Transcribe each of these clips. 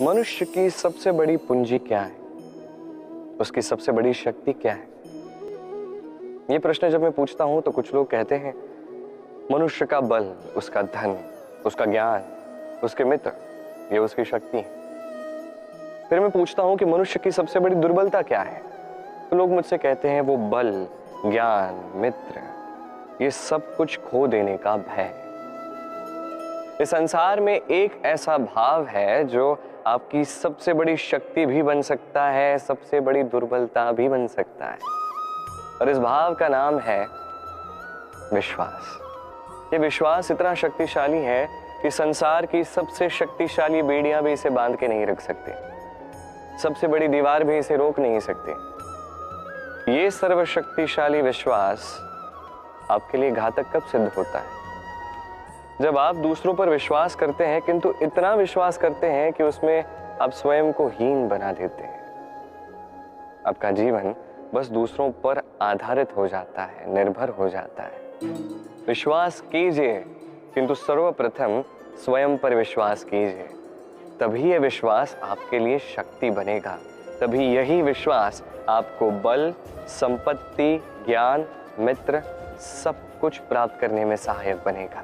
मनुष्य की सबसे बड़ी पूंजी क्या है? उसकी सबसे बड़ी शक्ति क्या है? ये प्रश्न जब मैं पूछता हूं तो कुछ लोग कहते हैं मनुष्य का बल, उसका धन, उसका ज्ञान, उसके मित्र, ये उसकी शक्ति है। फिर मैं पूछता हूं कि मनुष्य की सबसे बड़ी दुर्बलता क्या है, तो लोग मुझसे कहते हैं वो बल, ज्ञान, मित्र, ये सब कुछ खो देने का भय। इस संसार में एक ऐसा भाव है जो आपकी सबसे बड़ी शक्ति भी बन सकता है, सबसे बड़ी दुर्बलता भी बन सकता है, और इस भाव का नाम है विश्वास। ये विश्वास इतना शक्तिशाली है कि संसार की सबसे शक्तिशाली बेड़ियां भी इसे बांध के नहीं रख सकते, सबसे बड़ी दीवार भी इसे रोक नहीं सकते। ये सर्वशक्तिशाली विश्वास आपके लिए घातक कब सिद्ध होता है? जब आप दूसरों पर विश्वास करते हैं, किंतु इतना विश्वास करते हैं कि उसमें आप स्वयं को हीन बना देते हैं। आपका जीवन बस दूसरों पर आधारित हो जाता है, निर्भर हो जाता है। विश्वास कीजिए, किंतु सर्वप्रथम स्वयं पर विश्वास कीजिए, तभी यह विश्वास आपके लिए शक्ति बनेगा। तभी यही विश्वास आपको बल, संपत्ति, ज्ञान, मित्र, सब कुछ प्राप्त करने में सहायक बनेगा।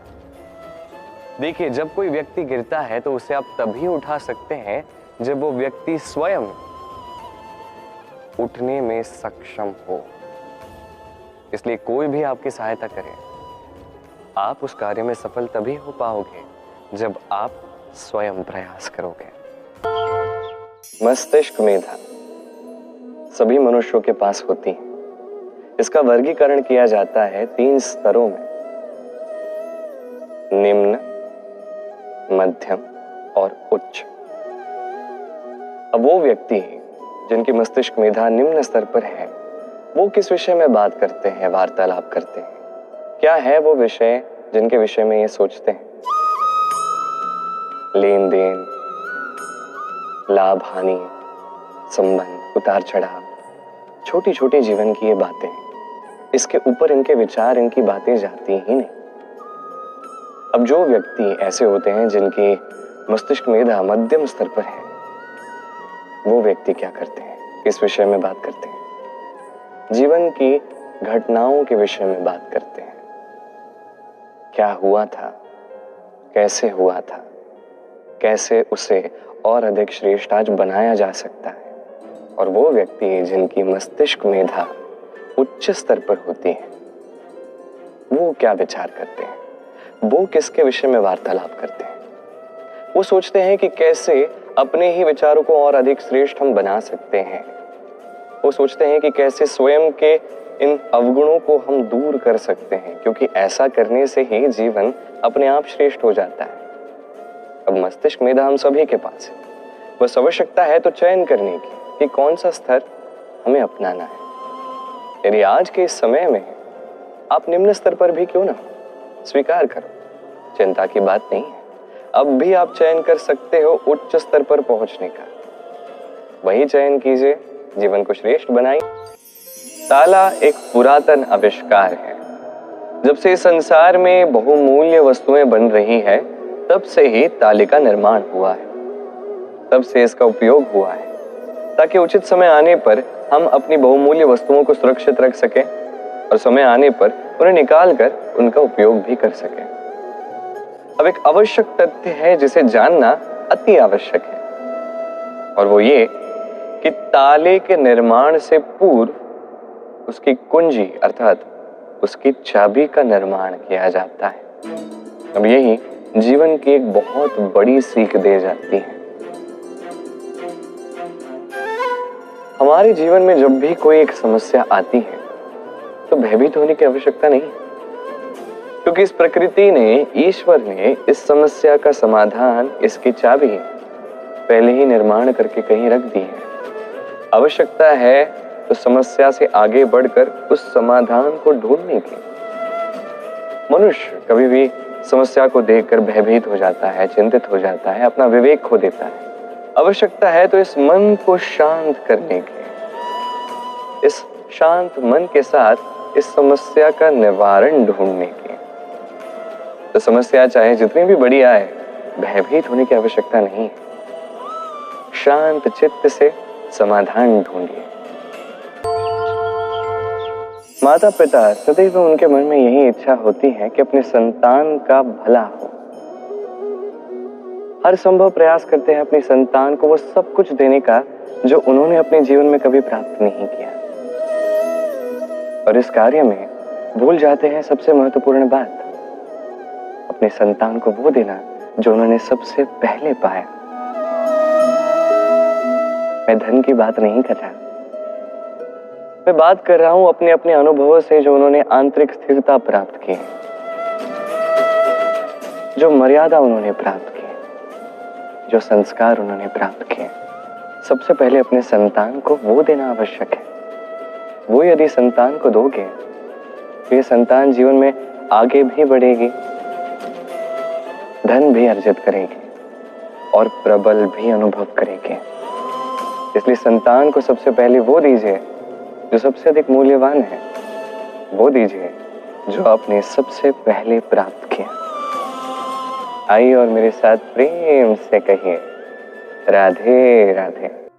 देखिए, जब कोई व्यक्ति गिरता है तो उसे आप तभी उठा सकते हैं जब वो व्यक्ति स्वयं उठने में सक्षम हो। इसलिए कोई भी आपकी सहायता करे, आप उस कार्य में सफल तभी हो पाओगे जब आप स्वयं प्रयास करोगे। मस्तिष्क मेधा सभी मनुष्यों के पास होती है। इसका वर्गीकरण किया जाता है 3 स्तरों में: निम्न, मध्यम और उच्च। अब वो व्यक्ति जिनकी मस्तिष्क मेधा निम्न स्तर पर है, वो किस विषय में बात करते हैं, वार्तालाप करते हैं? क्या है वो विषय जिनके विषय में ये सोचते हैं? लेन देन, लाभ हानि, संबंध, उतार चढ़ाव, छोटी छोटी जीवन की ये बातें। इसके ऊपर इनके विचार, इनकी बातें जाती ही नहीं। अब जो व्यक्ति ऐसे होते हैं जिनकी मस्तिष्क मेधा मध्यम स्तर पर है, वो व्यक्ति क्या करते हैं, किस विषय में बात करते हैं? जीवन की घटनाओं के विषय में बात करते हैं। क्या हुआ था, कैसे हुआ था, कैसे उसे और अधिक श्रेष्ठ आज बनाया जा सकता है। और वो व्यक्ति जिनकी मस्तिष्क मेधा उच्च स्तर पर होती है, वो क्या विचार करते हैं, वो किसके विषय में वार्तालाप करते हैं? वो सोचते हैं कि कैसे अपने ही विचारों को और अधिक श्रेष्ठ हम बना सकते हैं। वो सोचते हैं कि कैसे स्वयं के इन अवगुणों को हम दूर कर सकते हैं, क्योंकि ऐसा करने से ही जीवन अपने आप श्रेष्ठ हो जाता है। अब मस्तिष्क मेधा हम सभी के पास है, बस आवश्यकता है तो चयन करने की कि कौन सा स्तर हमें अपनाना है। यदि आज के इस समय में आप निम्न स्तर पर भी क्यों ना, स्वीकार करो, चिंता की बात नहीं है। अब भी आप चयन कर सकते हो उच्च स्तर पर पहुंचने का। वही चयन कीजिए, जीवन को श्रेष्ठ बनाइए। ताला एक पुरातन आविष्कार है। जब से इस संसार में बहुमूल्य वस्तुएं बन रही है, तब से ही ताले का निर्माण हुआ है, तब से इसका उपयोग हुआ है, ताकि उचित समय आने पर हम अपनी बहुमूल्य वस्तुओं को सुरक्षित रख सकें और समय आने पर उन्हें निकाल कर उनका उपयोग भी कर सकें। अब एक आवश्यक तथ्य है जिसे जानना अति आवश्यक है, और वो ये कि ताले के निर्माण से पूर्व उसकी कुंजी अर्थात उसकी चाबी का निर्माण किया जाता है। अब यही जीवन की एक बहुत बड़ी सीख दे जाती है। हमारे जीवन में जब भी कोई एक समस्या आती है तो भयभीत होने की आवश्यकता नहीं, क्योंकि इस प्रकृति ने, ईश्वर ने इस समस्या का समाधान, इसकी चाबी पहले ही निर्माण करके कहीं रख दी है। आवश्यकता है तो समस्या से आगे बढ़कर उस समाधान को ढूंढने की। मनुष्य कभी भी समस्या को देखकर भयभीत हो जाता है, चिंतित हो जाता है, अपना विवेक खो देता है। आवश्यकता है तो इस मन को शांत करने की, इस शांत मन के साथ इस समस्या का निवारण ढूंढने की। तो समस्या चाहे जितनी भी बड़ी आए, भयभीत होने की आवश्यकता नहीं है। शांत चित्त से समाधान ढूंढिए। माता पिता सदैव उनके मन में यही इच्छा होती है कि अपने संतान का भला हो। हर संभव प्रयास करते हैं अपनी संतान को वो सब कुछ देने का जो उन्होंने अपने जीवन में कभी प्राप्त नहीं किया, और इस कार्य में भूल जाते हैं सबसे महत्वपूर्ण बात, अपने संतान को वो देना जो उन्होंने सबसे पहले पाया। मैं धन की बात नहीं कर रहा, मैं बात कर रहा हूं अपने अपने अनुभवों से जो उन्होंने आंतरिक स्थिरता प्राप्त की, जो मर्यादा उन्होंने प्राप्त की, जो संस्कार उन्होंने प्राप्त किए। सबसे पहले अपने संतान को वो देना आवश्यक है। वो यदि संतान को दोगे तो ये संतान जीवन में आगे भी बढ़ेगी, धन भी अर्जित करेगी और प्रबल भी अनुभव करेगी। इसलिए संतान को सबसे पहले वो दीजिए जो सबसे अधिक मूल्यवान है, वो दीजिए जो आपने सबसे पहले प्राप्त किया। आइए और मेरे साथ प्रेम से कहिए, राधे राधे।